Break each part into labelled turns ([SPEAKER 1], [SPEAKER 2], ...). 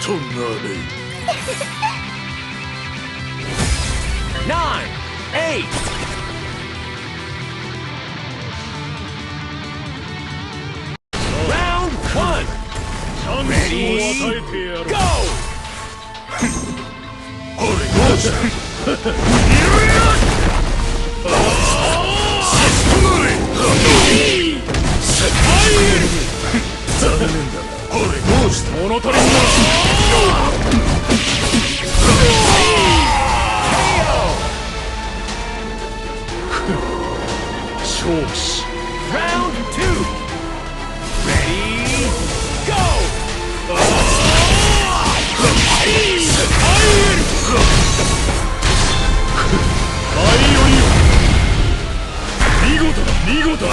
[SPEAKER 1] となれ。
[SPEAKER 2] 9, 8. Round 1.
[SPEAKER 1] チャンスを与えてやろう。
[SPEAKER 2] Go!
[SPEAKER 1] ほれどうした。残念だな。ほれどうした。物足りんな。勝負。
[SPEAKER 2] Round 2. Ready? Go!
[SPEAKER 1] 見事だ見事だ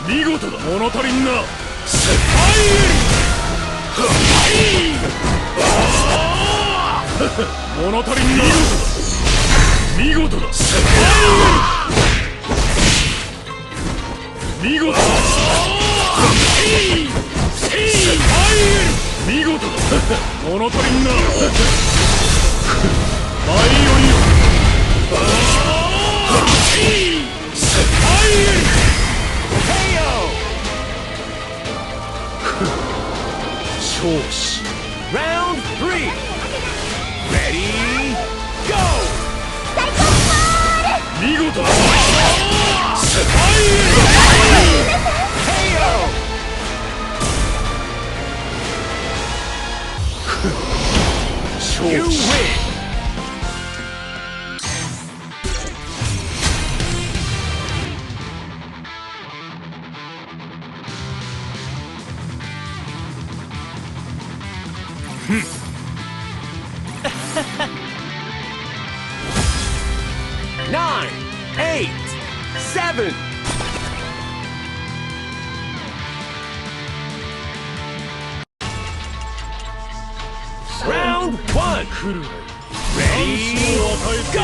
[SPEAKER 1] 見事だ。物足りんな。物足りんな。見事だ見事だ見事だ。物足りんな。バイオリオ。勝負。
[SPEAKER 2] Round 3. Ready? Go!
[SPEAKER 1] 見事だ。勝
[SPEAKER 2] You
[SPEAKER 1] 負。
[SPEAKER 2] win! Nine, 8, 7. Round 1.
[SPEAKER 1] 来るわよ。
[SPEAKER 2] Ready? Go!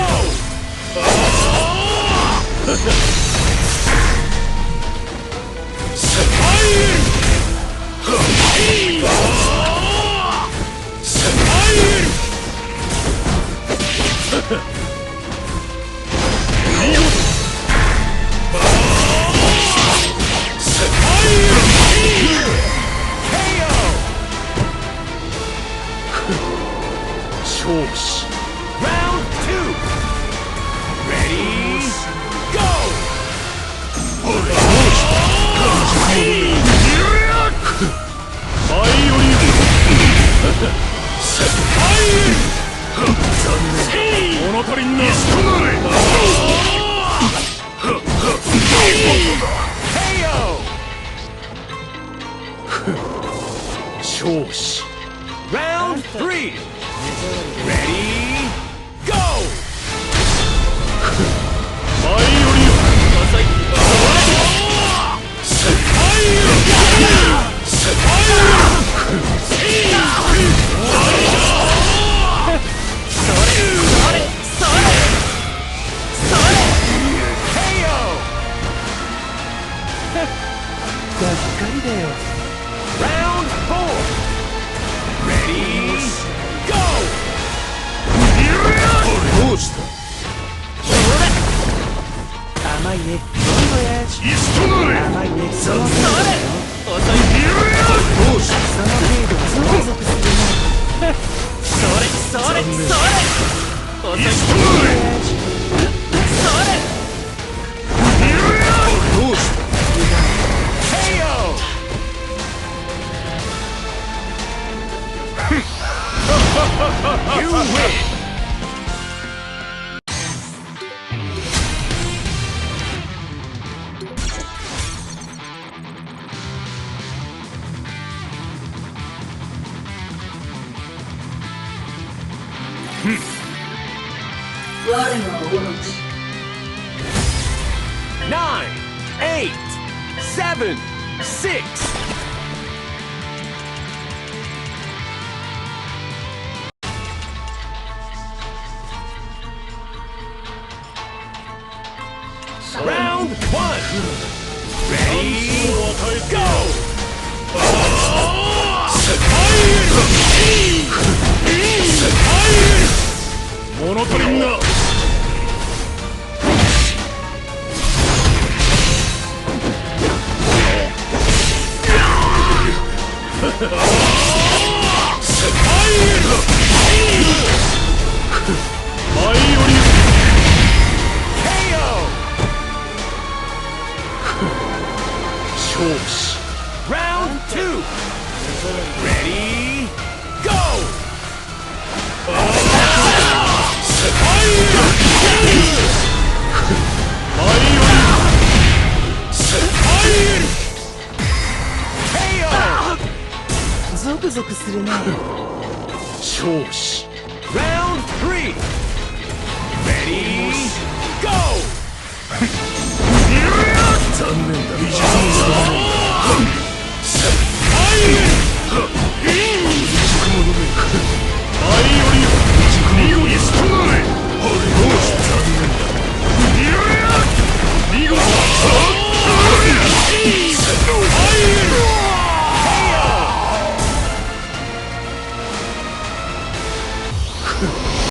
[SPEAKER 1] 勝負し。
[SPEAKER 2] Round 2. Ready? Go!
[SPEAKER 1] バイオリン。残念。物足りんな。勝負し。
[SPEAKER 2] Round 3. Ready? Go!
[SPEAKER 1] バイオリオ。
[SPEAKER 2] Round 4. Ready? Go!
[SPEAKER 1] どうした。
[SPEAKER 3] 甘いね。
[SPEAKER 1] イスとなれ。
[SPEAKER 3] 甘いね。その
[SPEAKER 1] どうした。
[SPEAKER 3] その程度は満足するね。それ
[SPEAKER 1] 残念。イスとなれ。どうした。
[SPEAKER 2] You win! Nine, 8, 7, 6. Round 1. Ready? Go!
[SPEAKER 1] バイオリン
[SPEAKER 2] KO!
[SPEAKER 1] 勝死
[SPEAKER 2] Round 2! Ready, go!
[SPEAKER 1] バイオリン
[SPEAKER 2] KO!
[SPEAKER 3] ゾクゾクするね。
[SPEAKER 1] 勝死
[SPEAKER 2] Round 3! Ready, go!